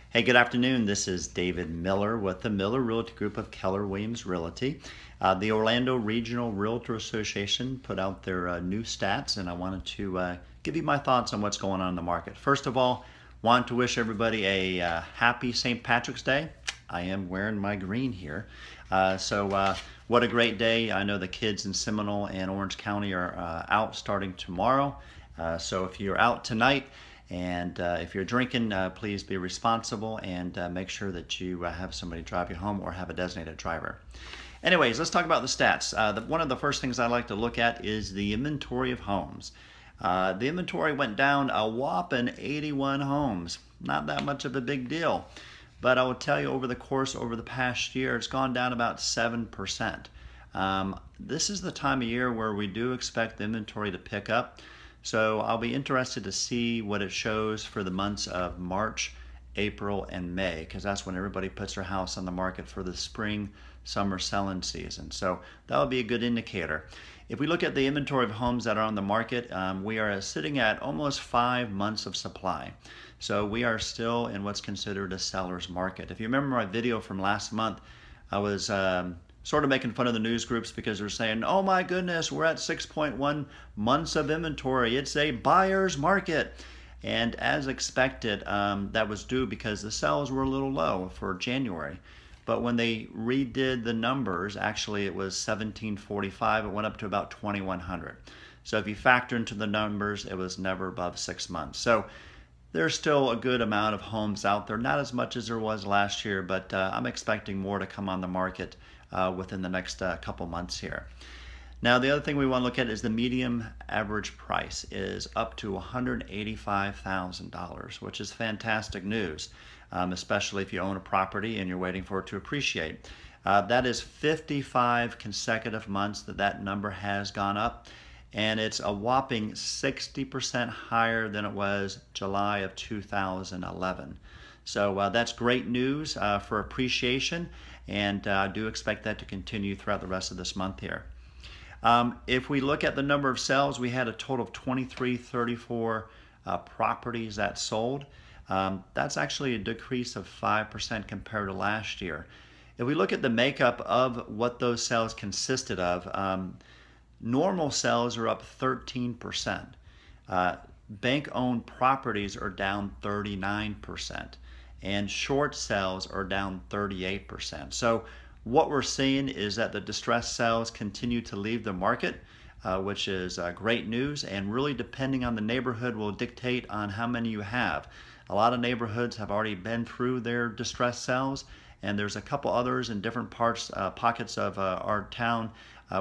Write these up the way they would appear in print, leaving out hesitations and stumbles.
Hey, good afternoon. This is David Miller with the Miller Realty Group of Keller Williams Realty. The Orlando Regional Realtor Association put out their new stats, and I wanted to give you my thoughts on what's going on in the market. First of all, want to wish everybody a happy St. Patrick's Day. I am wearing my green here. What a great day. I know the kids in Seminole and Orange County are out starting tomorrow. So if you're out tonight, and if you're drinking, please be responsible and make sure that you have somebody drive you home or have a designated driver. Anyways, let's talk about the stats. One of the first things I like to look at is the inventory of homes. The inventory went down a whopping 81 homes. Not that much of a big deal. But I will tell you, over the past year, it's gone down about 7%. This is the time of year where we do expect the inventory to pick up. So I'll be interested to see what it shows for the months of March, April, and May, because that's when everybody puts their house on the market for the spring, summer selling season. So that would be a good indicator. If we look at the inventory of homes that are on the market, we are sitting at almost 5 months of supply. So we are still in what's considered a seller's market. If you remember my video from last month, I was sort of making fun of the news groups because they're saying, oh my goodness, we're at 6.1 months of inventory. It's a buyer's market. And as expected, that was due because the sales were a little low for January. But when they redid the numbers, actually it was 1745. It went up to about 2100. So if you factor into the numbers, it was never above 6 months. So there's still a good amount of homes out there, not as much as there was last year, but I'm expecting more to come on the market within the next couple months here. Now, the other thing we want to look at is the median average price is up to $185,000, which is fantastic news, especially if you own a property and you're waiting for it to appreciate. That is 55 consecutive months that number has gone up, and it's a whopping 60% higher than it was July of 2011. So that's great news for appreciation, and I do expect that to continue throughout the rest of this month here. If we look at the number of sales, we had a total of 2334 properties that sold. That's actually a decrease of 5% compared to last year. If we look at the makeup of what those sales consisted of, normal sales are up 13%. Bank-owned properties are down 39%. And short sales are down 38%. So what we're seeing is that the distressed sales continue to leave the market, which is great news, and really depending on the neighborhood will dictate on how many you have. A lot of neighborhoods have already been through their distressed sales, and there's a couple others in different pockets of our town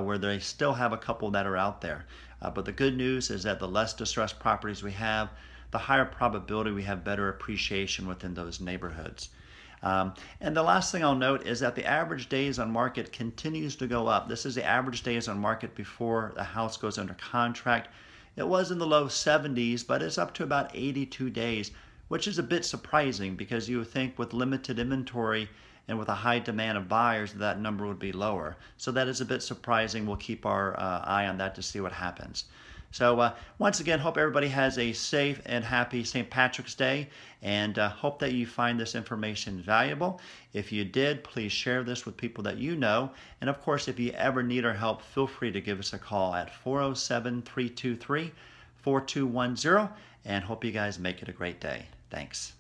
where they still have a couple that are out there. But the good news is that the less distressed properties we have, the higher probability we have better appreciation within those neighborhoods. And the last thing I'll note is that the average days on market continues to go up. This is the average days on market before the house goes under contract. It was in the low 70s, but it's up to about 82 days, which is a bit surprising because you would think with limited inventory and with a high demand of buyers, that number would be lower. So that is a bit surprising. We'll keep our eye on that to see what happens. So once again, hope everybody has a safe and happy St. Patrick's Day, and hope that you find this information valuable. If you did, please share this with people that you know. And of course, if you ever need our help, feel free to give us a call at 407-323-4210, and hope you guys make it a great day. Thanks.